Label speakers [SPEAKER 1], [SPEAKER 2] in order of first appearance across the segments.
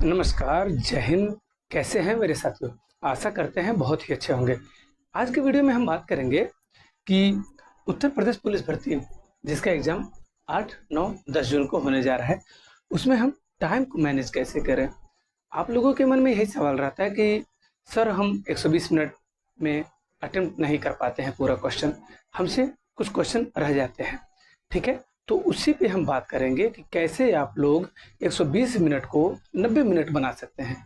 [SPEAKER 1] नमस्कार, जय हिंद। कैसे हैं मेरे साथियों? आशा करते हैं बहुत ही अच्छे होंगे। आज के वीडियो में हम बात करेंगे कि उत्तर प्रदेश पुलिस भर्ती जिसका एग्ज़ाम 8, 9, 10 जून को होने जा रहा है, उसमें हम टाइम को मैनेज कैसे करें? आप लोगों के मन में यही सवाल रहता है कि सर हम 120 मिनट में अटेम्प्ट नहीं कर पाते हैं पूरा क्वेश्चन, हमसे कुछ क्वेश्चन रह जाते हैं, ठीक है? तो उसी पे हम बात करेंगे कि कैसे आप लोग 120 मिनट को 90 मिनट बना सकते हैं।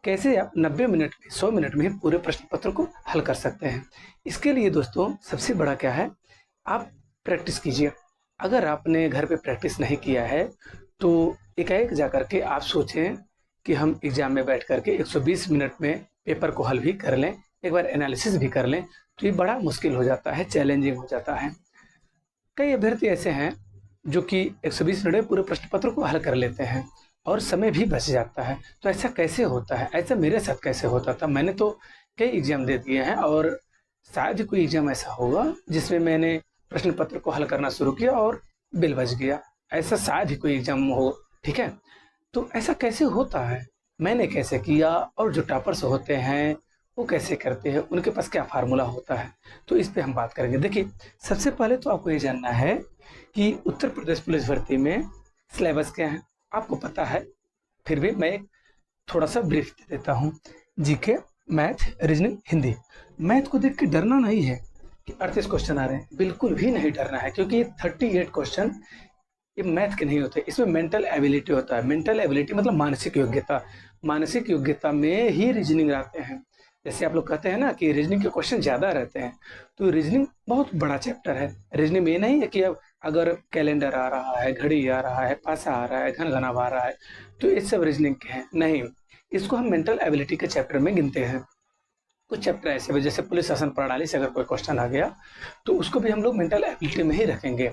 [SPEAKER 1] कैसे आप 90 मिनट में 100 मिनट में पूरे प्रश्न पत्र को हल कर सकते हैं। इसके लिए दोस्तों सबसे बड़ा क्या है, आप प्रैक्टिस कीजिए। अगर आपने घर पे प्रैक्टिस नहीं किया है तो एकाएक जा कर के आप सोचें कि हम एग्ज़ाम में बैठ कर के 120 मिनट में पेपर को हल भी कर लें, एक बार एनालिसिस भी कर लें, तो ये बड़ा मुश्किल हो जाता है, चैलेंजिंग हो जाता है। कई अभ्यर्थी ऐसे हैं जो कि 120 मिनट में पूरे प्रश्न पत्र को हल कर लेते हैं और समय भी बच जाता है। तो ऐसा कैसे होता है? ऐसा मेरे साथ कैसे होता था? मैंने तो कई एग्ज़ाम दे दिए हैं और शायद ही कोई एग्ज़ाम ऐसा होगा जिसमें मैंने प्रश्न पत्र को हल करना शुरू किया और बेल बज गया। ऐसा शायद ही कोई एग्ज़ाम हो, ठीक है? तो ऐसा कैसे होता है? मैंने कैसे किया और जो टॉपर्स होते हैं, वो कैसे करते हैं? उनके पास क्या फ़ॉर्मूला होता है? तो इस पे हम बात करेंगे। देखिए, सबसे पहले तो आपको ये जानना है कि उत्तर प्रदेश पुलिस भर्ती में सिलेबस क्या है? आपको पता है, फिर भी मैं एक थोड़ा-सा ब्रीफ दे देता हूँ। GK, math, reasoning, Hindi. Math को देख के डरना नहीं है कि 38 क्वेश्चन आ रहे हैं, बिल्कुल भी नहीं डरना है क्योंकि ये 38 क्वेश्चन ये मैथ के नहीं होते, इसमें मेंटल एबिलिटी होता है। मेंटल एबिलिटी मतलब मानसिक योग्यता। मानसिक योग्यता में ही रीज़निंग आते हैं। जैसे आप लोग कहते हैं ना कि रीज़निंग के क्वेश्चन ज़्यादा रहते हैं, तो रीज़निंग बहुत बड़ा चैप्टर है। रीज़निंग में ये नहीं है कि अब अगर कैलेंडर आ रहा है, घड़ी आ रहा है, पासा आ रहा है, घन-घनाभ आ रहा है, तो ये सब रीज़निंग के हैं। नहीं, इसको हम मेंटल एबिलिटी के चैप्टर में गिनते हैं। कुछ चैप्टर ऐसे हैं जैसे पुलिस शासन प्रणाली से अगर कोई क्वेश्चन आ गया, तो उसको भी हम लोग मेंटल एबिलिटी में ही रखेंगे।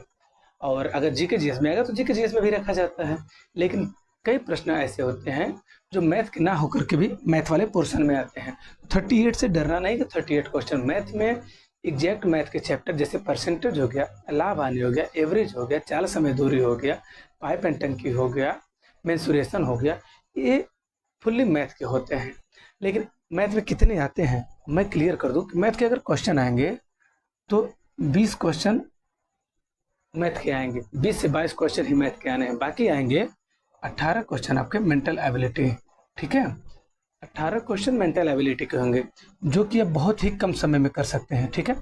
[SPEAKER 1] और अगर जीके जीएस में आएगा तो जीके जीएस में भी रखा जाता है। लेकिन कई प्रश्न ऐसे होते हैं जो मैथ के ना होकर के भी मैथ वाले पोर्शन में आते हैं। 38 से डरना नहीं कि 38 क्वेश्चन मैथ में एग्जैक्ट मैथ के चैप्टर जैसे परसेंटेज हो गया, लाभ हानि हो गया, एवरेज हो गया, चाल समय दूरी हो गया, पाइप एंड टंकी हो गया, मेंसुरेशन हो गया, ये फुल्ली मैथ के होते हैं। लेकिन मैथ में कितने आते हैं मैं क्लियर कर दूं कि मैथ के अगर क्वेश्चन आएंगे तो 20 क्वेश्चन मैथ के आएंगे, 20 से 22 क्वेश्चन ही मैथ के आने हैं, बाकी आएंगे 18 क्वेश्चन आपके मेंटल एबिलिटी, ठीक है? 18 क्वेश्चन मेंटल एबिलिटी के होंगे जो कि आप बहुत ही कम समय में कर सकते हैं, ठीक है?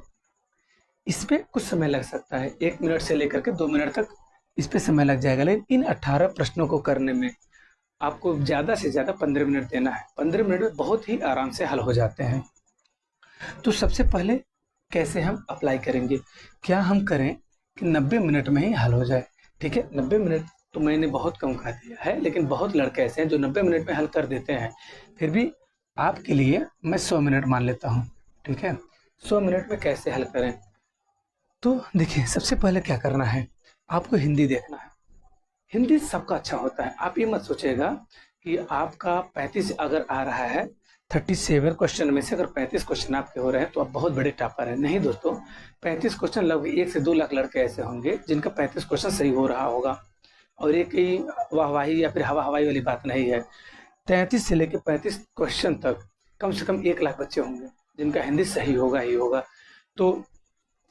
[SPEAKER 1] इस पे कुछ समय लग सकता है, 1 मिनट से लेकर के 2 मिनट तक इस पे समय लग जाएगा, लेकिन इन 18 प्रश्नों को करने में आपको ज़्यादा से ज़्यादा 15 मिनट देना है। 15 मिनट में बहुत ही आराम से हल हो जाते हैं। तो सबसे पहले कैसे हम अप्लाई करेंगे? क्या हम करें कि 90 मिनट में ही हल हो जाए, ठीक है? 90 मिनट तो मैंने बहुत कम कह दिया है, लेकिन बहुत लड़के ऐसे हैं जो 90 मिनट में हल कर देते हैं। फिर भी आपके लिए मैं 100 मिनट मान लेता हूँ, ठीक है? 100 मिनट में कैसे हल करें? तो देखिए, सबसे पहले क्या करना है, आपको हिंदी देखना है। हिंदी सबका अच्छा होता है। आप ये मत सोचिएगा कि आपका 35 अगर आ रहा है, 37 क्वेश्चन में से अगर 35 क्वेश्चन आपके हो रहे हैं तो आप बहुत बड़े टॉपर हैं। नहीं दोस्तों, 35 क्वेश्चन लगभग 1 से 2 लाख लड़के ऐसे होंगे जिनका 35 क्वेश्चन सही हो रहा होगा और ये कहीं वाहवाही या फिर हवा-हवाई वाली बात नहीं है। 33 से लेके 35 क्वेश्चन तक कम से कम 1 लाख बच्चे होंगे जिनका हिंदी सही होगा ही होगा। तो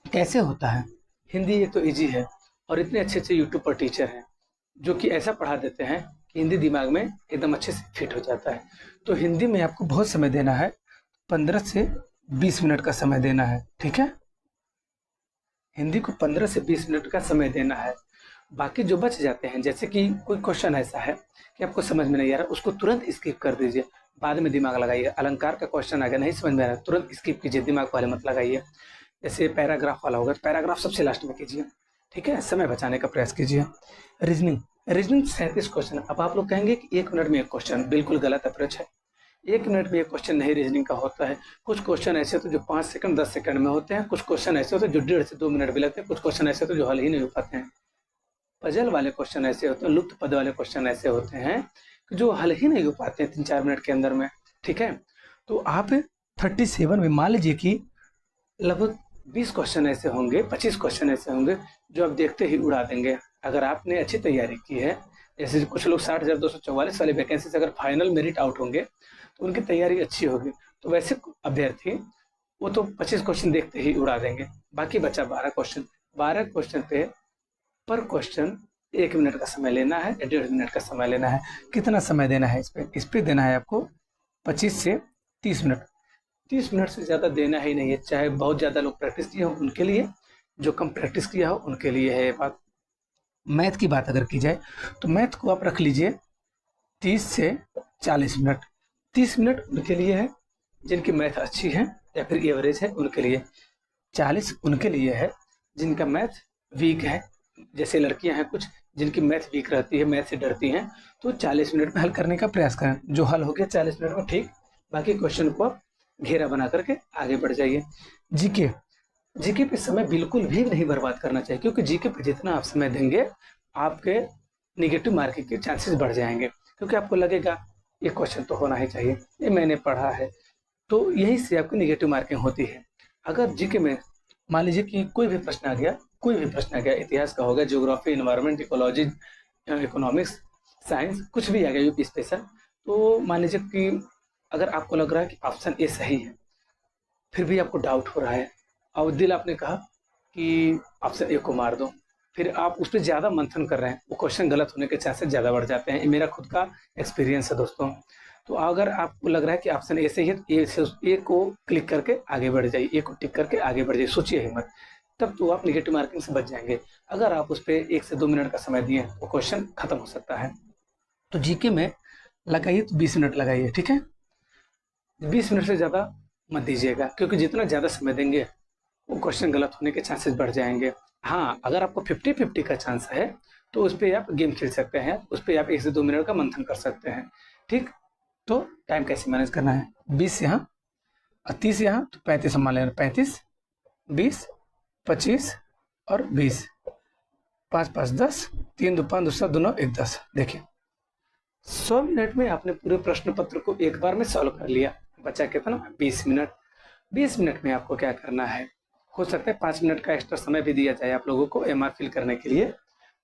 [SPEAKER 1] कैसे होता है? हिंदी एक तो ईज़ी है और इतने अच्छे-अच्छे यूट्यूब पर टीचर हैं जो कि ऐसा पढ़ा देते हैं कि हिंदी दिमाग में एकदम अच्छे से फिट हो जाता है। तो हिंदी में आपको बहुत समय देना है, 15 से 20 मिनट का समय देना है, ठीक है? हिंदी को 15 से 20 मिनट का समय देना है। बाकी जो बच जाते हैं, जैसे कि कोई क्वेश्चन ऐसा है कि आपको समझ में नहीं आ रहा, उसको तुरंत स्किप कर दीजिए, बाद में दिमाग लगाइए। अलंकार का क्वेश्चन आ गया, नहीं समझ में आ रहा है, तुरंत स्किप कीजिए, दिमाग पहले मत लगाइए। जैसे पैराग्राफ वाला होगा, तो पैराग्राफ सबसे लास्ट में कीजिए, ठीक है? समय बचाने का प्रयास कीजिए। Reasoning, reasoning 37 question. अब आप लोग कहेंगे कि 1 मिनट में 1 क्वेश्चन, बिल्कुल गलत अप्रोच है। 1 मिनट में 1 क्वेश्चन नहीं रीज़निंग का होता है। कुछ क्वेश्चन ऐसे होते हैं जो 5 सेकंड, 10 सेकंड में होते हैं, कुछ क्वेश्चन ऐसे होते हैं जो 1.5 से 2 मिनट भी लगते हैं, कुछ क्वेश्चन ऐसे होते हैं जो हल ही नहीं हो पाते हैं। पजल वाले क्वेश्चन ऐसे होते हैं, लुप्त पद वाले क्वेश्चन ऐसे होते हैं कि जो हल ही नहीं हो पाते हैं 3-4 मिनट के अंदर में, ठीक है? तो आप 37 में मान लीजिए कि लगभग 20 क्वेश्चन ऐसे होंगे, 25 क्वेश्चन ऐसे होंगे जो आप देखते ही उड़ा देंगे। अगर आपने अच्छी तैयारी की है, जैसे कुछ लोग 60,244 वाली वैकेंसी से अगर फाइनल मेरिट आउट होंगे तो उनकी तैयारी अच्छी होगी। तो वैसे अभ्यर्थी वो तो 25 क्वेश्चन देखते ही उड़ा देंगे, बाकी बचा 12 क्वेश्चन। 12 क्वेश्चन पे पर क्वेश्चन 1 मिनट का समय लेना है या 1.5 मिनट का समय लेना है। कितना समय देना है इस पे देना है आपको 25 से 30 मिनट। 30 मिनट से ज़्यादा देना ही नहीं है, चाहे बहुत ज़्यादा लोग प्रैक्टिस किए हो उनके लिए, जो कम प्रैक्टिस किया हो उनके लिए है ये बात। मैथ की बात अगर की जाए तो मैथ को आप रख लीजिए 30 से 40 मिनट। 30 मिनट उनके लिए है जिनकी मैथ अच्छी है या फिर एवरेज है उनके लिए। 40 उनके लिए है जिनका मैथ वीक है, जैसे लड़कियां हैं कुछ जिनकी मैथ वीक रहती है, मैथ से डरती हैं, तो 40 मिनट में हल करने का प्रयास करें। जो हल हो गया 40 मिनट में ठीक, बाकी क्वेश्चन को आप घेरा बना करके आगे बढ़ जाइए। जीके जीके पे समय बिल्कुल भी नहीं बर्बाद करना चाहिए, क्योंकि जीके पे जितना आप समय देंगे आपके निगेटिव मार्किंग के चांसेस बढ़ जाएंगे, क्योंकि आपको लगेगा ये क्वेश्चन तो होना ही चाहिए, ये मैंने पढ़ा है, तो यहीं से आपकी निगेटिव मार्किंग होती है। अगर जीके में मान लीजिए कि कोई भी प्रश्न आ गया, इतिहास का हो गया, geography, environment, ecology, economics, science, कुछ भी आ गया यूपी स्पेशल, तो मान लीजिए कि अगर आपको लग रहा है कि ऑप्शन ए सही है, फिर भी आपको डाउट हो रहा है और दिल आपने कहा कि ऑप्शन ए को मार दो, फिर आप उस पर ज़्यादा मंथन कर रहे हैं, वो क्वेश्चन गलत होने के चांसेस ज़्यादा बढ़ जाते हैं। ये मेरा खुद का एक्सपीरियंस है दोस्तों। तो अगर आपको लग रहा है कि ऑप्शन ए सही है, ए को क्लिक करके आगे बढ़ जाइए, ए को टिक करके आगे बढ़ जाइए, सोचिए ही मत, तब तो आप निगेटिव मार्किंग से बच जाएंगे। अगर आप उस पर 1 से 2 मिनट का समय दिए वो क्वेश्चन खत्म हो सकता है। तो जीके में लगाइए तो 20 मिनट लगाइए, ठीक है। 20 मिनट से ज़्यादा मत दीजिएगा, क्योंकि जितना ज़्यादा समय देंगे वो क्वेश्चन गलत होने के चांसेस बढ़ जाएंगे। हाँ, अगर आपको 50-50 का चांस है तो उस पर आप गेम खेल सकते हैं, उस पर आप 1 से 2 मिनट का मंथन कर सकते हैं, ठीक। तो टाइम कैसे मैनेज करना है, 20 यहाँ और 30 यहाँ, तो 35 मान लेना, 35, 20, 25 और 20, 5 5 10, 3 2 5 2 7 2 9 1 10। देखिए 100 मिनट में आपने पूरे प्रश्न पत्र को एक बार में सॉल्व कर लिया। बचा कितना, 20 मिनट। 20 मिनट में आपको क्या करना है, हो सकता है 5 मिनट का एक्स्ट्रा समय भी दिया जाए आप लोगों को एमआर फिल करने के लिए,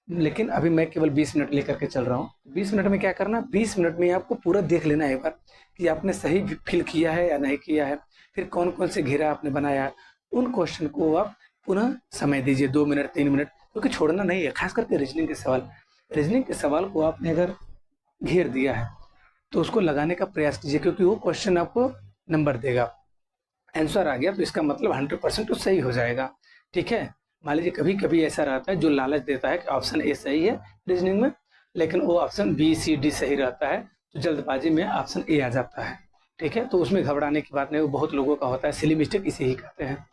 [SPEAKER 1] लेकिन अभी मैं केवल 20 मिनट लेकर के चल रहा हूँ। 20 मिनट में क्या करना, 20 मिनट में आपको पूरा देख लेना है एक बार कि आपने सही फिल किया है या नहीं किया है, फिर कौन कौन से घेरा आपने बनाया है। उन क्वेश्चन को आप पुनः समय दीजिए, 2 मिनट 3 मिनट, क्योंकि छोड़ना नहीं है। खास करके रीजनिंग के सवाल, रीजनिंग के सवाल को आपने अगर घेर दिया है तो उसको लगाने का प्रयास कीजिए, क्योंकि वो क्वेश्चन आपको नंबर देगा। आंसर आ गया तो इसका मतलब 100% तो सही हो जाएगा, ठीक है। मान लीजिए कभी कभी ऐसा रहता है जो लालच देता है कि ऑप्शन ए सही है रीजनिंग में, लेकिन वो ऑप्शन बी सी डी सही रहता है, तो जल्दबाजी में ऑप्शन ए आ जाता है, ठीक है। तो उसमें घबराने की बात नहीं, वो बहुत लोगों का होता है, सिली मिस्टेक इसे ही कहते हैं।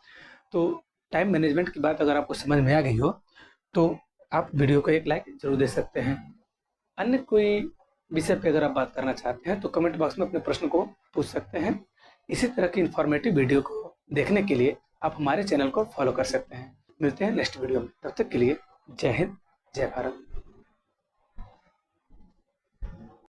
[SPEAKER 1] तो टाइम मैनेजमेंट की बात अगर आपको समझ में आ गई हो तो आप वीडियो को एक लाइक जरूर दे सकते हैं। अन्य कोई विषय पे अगर आप बात करना चाहते हैं तो कमेंट बॉक्स में अपने प्रश्न को पूछ सकते हैं। इसी तरह की इन्फॉर्मेटिव वीडियो को देखने के लिए आप हमारे चैनल को फॉलो कर सकते हैं। मिलते हैं नेक्स्ट वीडियो में, तब तक के लिए जय हिंद, जय भारत।